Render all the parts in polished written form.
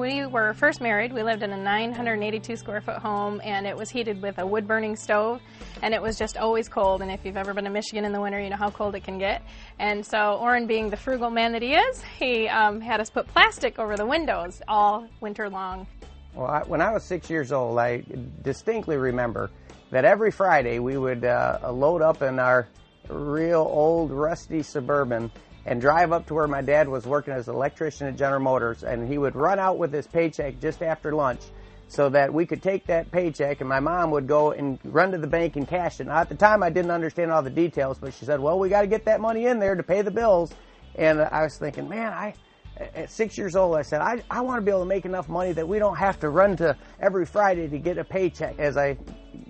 we were first married, we lived in a 982 square foot home, and it was heated with a wood burning stove, and it was just always cold. And if you've ever been to Michigan in the winter, you know how cold it can get. And so Orrin, being the frugal man that he is, he had us put plastic over the windows all winter long. Well, when I was 6 years old, I distinctly remember that every Friday we would load up in our real old rusty Suburban and drive up to where my dad was working as an electrician at General Motors, and he would run out with his paycheck just after lunch so that we could take that paycheck, and my mom would go and run to the bank and cash it. Now, at the time, I didn't understand all the details, but she said, well, we got to get that money in there to pay the bills. And I was thinking, man, at 6 years old, I said, I want to be able to make enough money that we don't have to run to every Friday to get a paycheck. As I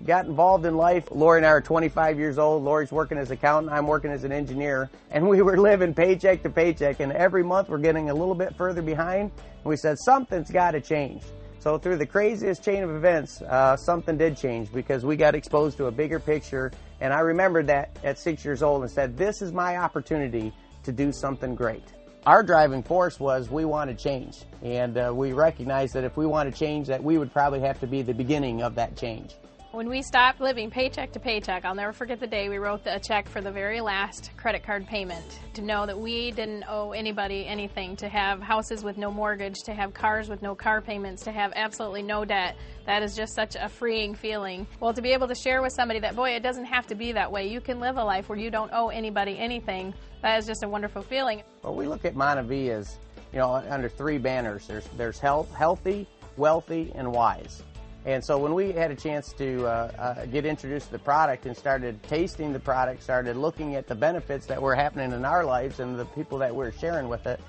got involved in life, Laurie and I are 25 years old. Laurie's working as an accountant, I'm working as an engineer, and we were living paycheck to paycheck, and every month we're getting a little bit further behind. And we said, something's got to change. So through the craziest chain of events, something did change, because we got exposed to a bigger picture, and I remembered that at 6 years old and said, this is my opportunity to do something great. Our driving force was we want to change, and we recognized that if we want to change, that we would probably have to be the beginning of that change. When we stopped living paycheck to paycheck, I'll never forget the day we wrote a check for the very last credit card payment, to know that we didn't owe anybody anything, to have houses with no mortgage, to have cars with no car payments, to have absolutely no debt. That is just such a freeing feeling. Well, to be able to share with somebody that, boy, it doesn't have to be that way. You can live a life where you don't owe anybody anything. That is just a wonderful feeling. Well, we look at Monavie as, under three banners. There's healthy, wealthy, and wise. And so when we had a chance to get introduced to the product and started tasting the product, started looking at the benefits that were happening in our lives and the people that we're sharing with it,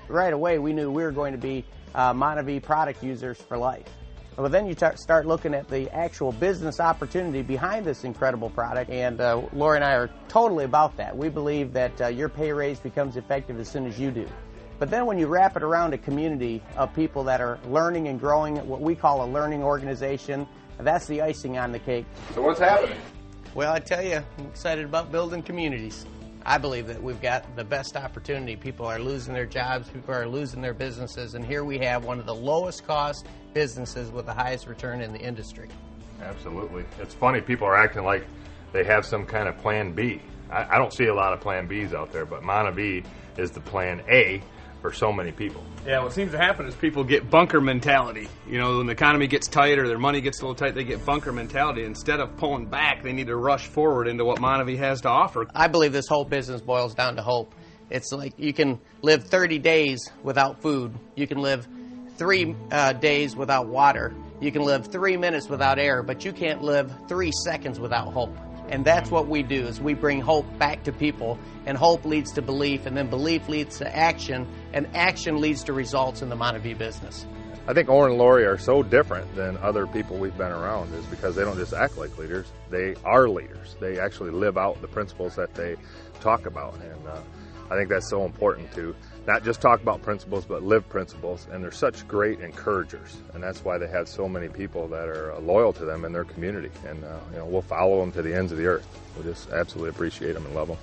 right away we knew we were going to be Monavie product users for life. Well, then you start looking at the actual business opportunity behind this incredible product, and Laurie and I are totally about that. We believe that your pay raise becomes effective as soon as you do. But then when you wrap it around a community of people that are learning and growing, what we call a learning organization, that's the icing on the cake. So what's happening? Well, I tell you, I'm excited about building communities. I believe that we've got the best opportunity. People are losing their jobs, people are losing their businesses, and here we have one of the lowest cost businesses with the highest return in the industry. Absolutely. It's funny, people are acting like they have some kind of plan B. I don't see a lot of plan Bs out there, but Monavie is the plan A for so many people. Yeah, what seems to happen is people get bunker mentality. When the economy gets tight or their money gets a little tight, they get bunker mentality. Instead of pulling back, they need to rush forward into what Monavie has to offer. I believe this whole business boils down to hope. It's like you can live 30 days without food. You can live 3 days without water. You can live 3 minutes without air, but you can't live 3 seconds without hope. And that's what we do, is we bring hope back to people, and hope leads to belief, and then belief leads to action, and action leads to results in the Monavie business. I think Orrin and Laurie are so different than other people we've been around is because they don't just act like leaders, they are leaders. They actually live out the principles that they talk about, and I think that's so important to not just talk about principles, but live principles, and they're such great encouragers, and that's why they have so many people that are loyal to them in their community, and we'll follow them to the ends of the earth. We just absolutely appreciate them and love them.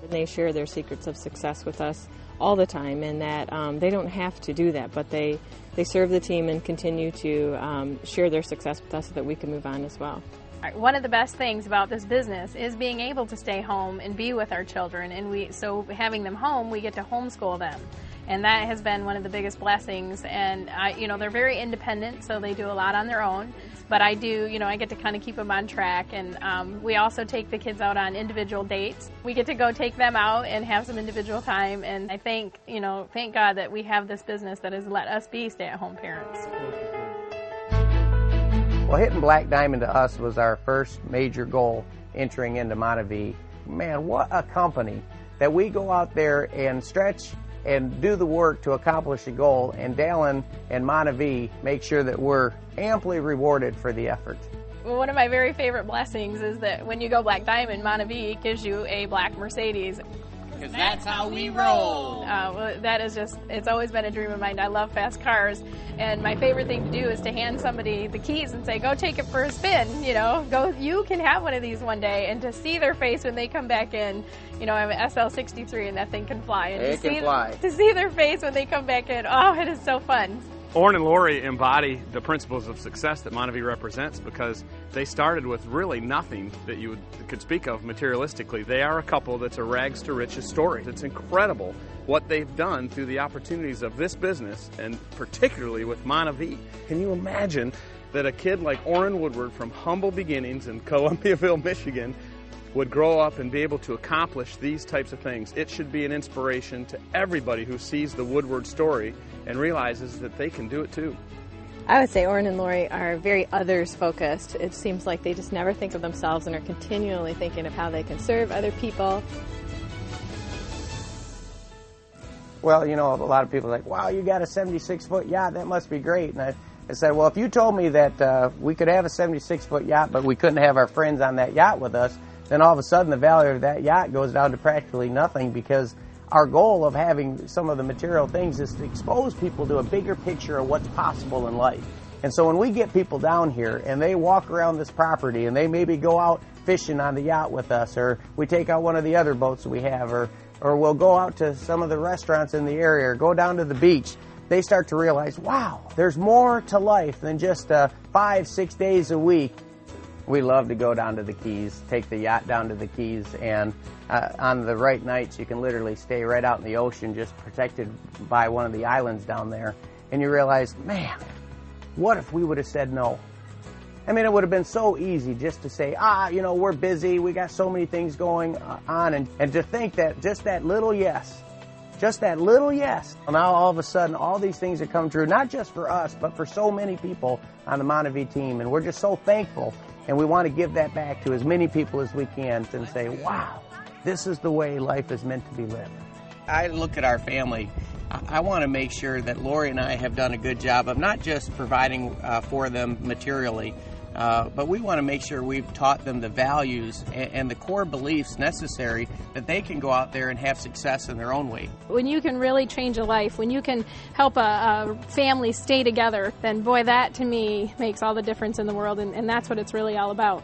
And they share their secrets of success with us all the time, and that they don't have to do that, but they serve the team and continue to share their success with us so that we can move on as well. One of the best things about this business is being able to stay home and be with our children, and so having them home, we get to homeschool them, and that has been one of the biggest blessings. And they're very independent, so they do a lot on their own, but I get to kind of keep them on track. And we also take the kids out on individual dates. We get to go take them out and have some individual time, and I thank God that we have this business that has let us be stay-at-home parents. Well, hitting Black Diamond to us was our first major goal entering into Monavie. Man, what a company that we go out there and stretch and do the work to accomplish a goal, and Dallin and Monavie make sure that we're amply rewarded for the effort. One of my very favorite blessings is that when you go Black Diamond, Monavie gives you a black Mercedes. Because that's how we roll. Well, that is it's always been a dream of mine. I love fast cars, and my favorite thing to do is to hand somebody the keys and say, go take it for a spin, you can have one of these one day, and to see their face when they come back in, I have an SL63 and that thing can fly. And it can fly. To see their face when they come back in, oh, it is so fun. Orrin and Laurie embody the principles of success that Montevideo represents because they started with really nothing that you could speak of materialistically. They are a couple that's a rags to riches story. It's incredible what they've done through the opportunities of this business, and particularly with Montevideo. Can you imagine that a kid like Orrin Woodward from humble beginnings in Columbiaville, Michigan, would grow up and be able to accomplish these types of things? It should be an inspiration to everybody who sees the Woodward story and realizes that they can do it too. I would say Orrin and Laurie are very others-focused. It seems like they just never think of themselves and are continually thinking of how they can serve other people. Well, you know, a lot of people are like, wow, you got a 76-foot yacht, that must be great. And I said, well, if you told me that we could have a 76-foot yacht, but we couldn't have our friends on that yacht with us, then all of a sudden the value of that yacht goes down to practically nothing, because our goal of having some of the material things is to expose people to a bigger picture of what's possible in life. And so when we get people down here and they walk around this property and they maybe go out fishing on the yacht with us, or we take out one of the other boats we have, or we'll go out to some of the restaurants in the area or go down to the beach, they start to realize, wow, there's more to life than just 5-6 days a week. We love to go down to the Keys, take the yacht down to the Keys, and on the right nights you can literally stay right out in the ocean, just protected by one of the islands down there, and you realize, man, what if we would have said no? I mean, it would have been so easy just to say, you know, we're busy, we got so many things going on, and to think that just that little yes, now all of a sudden all these things have come true, not just for us, but for so many people on the Montevideo team, and we're just so thankful. And we want to give that back to as many people as we can and say, wow, this is the way life is meant to be lived. I look at our family. I want to make sure that Laurie and I have done a good job of not just providing for them materially, but we want to make sure we've taught them the values and the core beliefs necessary that they can go out there and have success in their own way. When you can really change a life, when you can help a family stay together, then boy, that to me makes all the difference in the world, and that's what it's really all about.